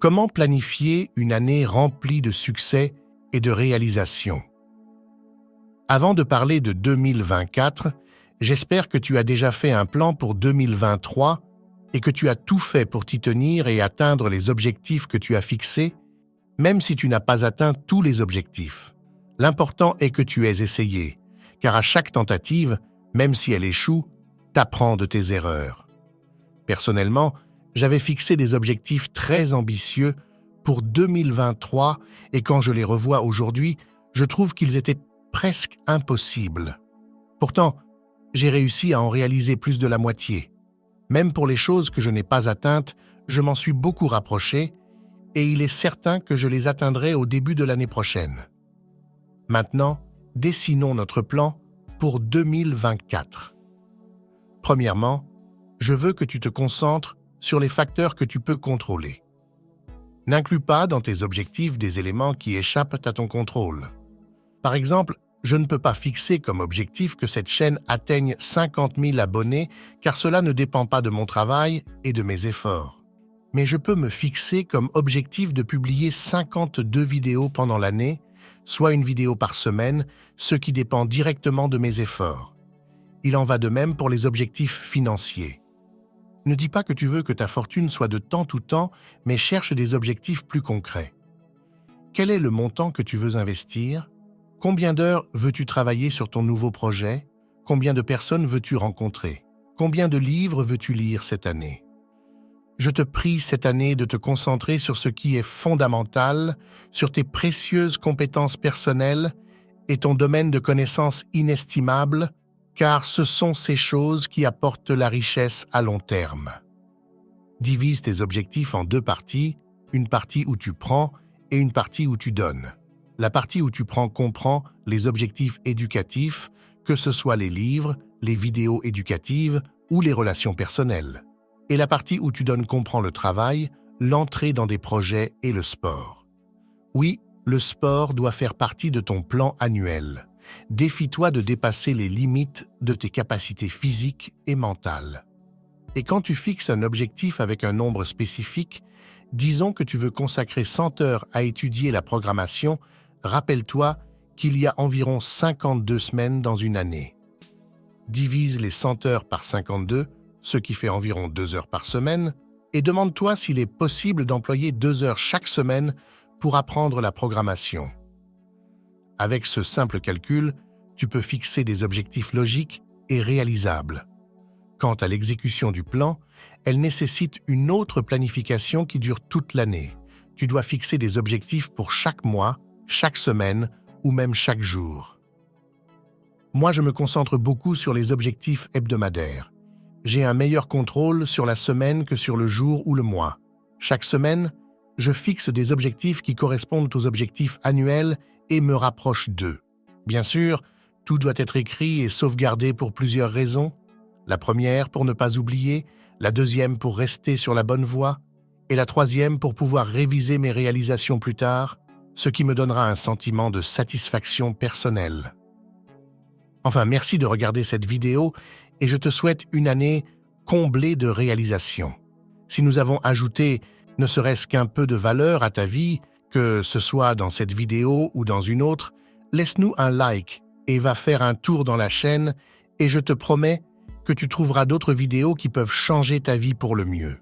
Comment planifier une année remplie de succès et de réalisations? Avant de parler de 2024, j'espère que tu as déjà fait un plan pour 2023 et que tu as tout fait pour t'y tenir et atteindre les objectifs que tu as fixés, même si tu n'as pas atteint tous les objectifs. L'important est que tu aies essayé, car à chaque tentative, même si elle échoue, t'apprends de tes erreurs. Personnellement, j'avais fixé des objectifs très ambitieux pour 2023 et quand je les revois aujourd'hui, je trouve qu'ils étaient presque impossibles. Pourtant, j'ai réussi à en réaliser plus de la moitié. Même pour les choses que je n'ai pas atteintes, je m'en suis beaucoup rapproché et il est certain que je les atteindrai au début de l'année prochaine. Maintenant, dessinons notre plan pour 2024. Premièrement, je veux que tu te concentres sur les facteurs que tu peux contrôler. N'inclus pas dans tes objectifs des éléments qui échappent à ton contrôle. Par exemple, je ne peux pas fixer comme objectif que cette chaîne atteigne 50 000 abonnés car cela ne dépend pas de mon travail et de mes efforts. Mais je peux me fixer comme objectif de publier 52 vidéos pendant l'année, soit une vidéo par semaine, ce qui dépend directement de mes efforts. Il en va de même pour les objectifs financiers. Ne dis pas que tu veux que ta fortune soit de tant ou tant, mais cherche des objectifs plus concrets. Quel est le montant que tu veux investir? Combien d'heures veux-tu travailler sur ton nouveau projet? Combien de personnes veux-tu rencontrer? Combien de livres veux-tu lire cette année? Je te prie cette année de te concentrer sur ce qui est fondamental, sur tes précieuses compétences personnelles et ton domaine de connaissances inestimable, car ce sont ces choses qui apportent la richesse à long terme. Divise tes objectifs en deux parties, une partie où tu prends et une partie où tu donnes. La partie où tu prends comprend les objectifs éducatifs, que ce soit les livres, les vidéos éducatives ou les relations personnelles. Et la partie où tu donnes comprend le travail, l'entrée dans des projets et le sport. Oui, le sport doit faire partie de ton plan annuel. Défie-toi de dépasser les limites de tes capacités physiques et mentales. Et quand tu fixes un objectif avec un nombre spécifique, disons que tu veux consacrer 100 heures à étudier la programmation, rappelle-toi qu'il y a environ 52 semaines dans une année. Divise les 100 heures par 52, ce qui fait environ 2 heures par semaine, et demande-toi s'il est possible d'employer 2 heures chaque semaine pour apprendre la programmation. Avec ce simple calcul, tu peux fixer des objectifs logiques et réalisables. Quant à l'exécution du plan, elle nécessite une autre planification qui dure toute l'année. Tu dois fixer des objectifs pour chaque mois, chaque semaine ou même chaque jour. Moi, je me concentre beaucoup sur les objectifs hebdomadaires. J'ai un meilleur contrôle sur la semaine que sur le jour ou le mois. Chaque semaine, je fixe des objectifs qui correspondent aux objectifs annuels et me rapproche d'eux. Bien sûr, tout doit être écrit et sauvegardé pour plusieurs raisons. La première pour ne pas oublier, la deuxième pour rester sur la bonne voie, et la troisième pour pouvoir réviser mes réalisations plus tard, ce qui me donnera un sentiment de satisfaction personnelle. Enfin, merci de regarder cette vidéo et je te souhaite une année comblée de réalisations. Si nous avons ajouté ne serait-ce qu'un peu de valeur à ta vie, que ce soit dans cette vidéo ou dans une autre, laisse-nous un like et va faire un tour dans la chaîne et je te promets que tu trouveras d'autres vidéos qui peuvent changer ta vie pour le mieux.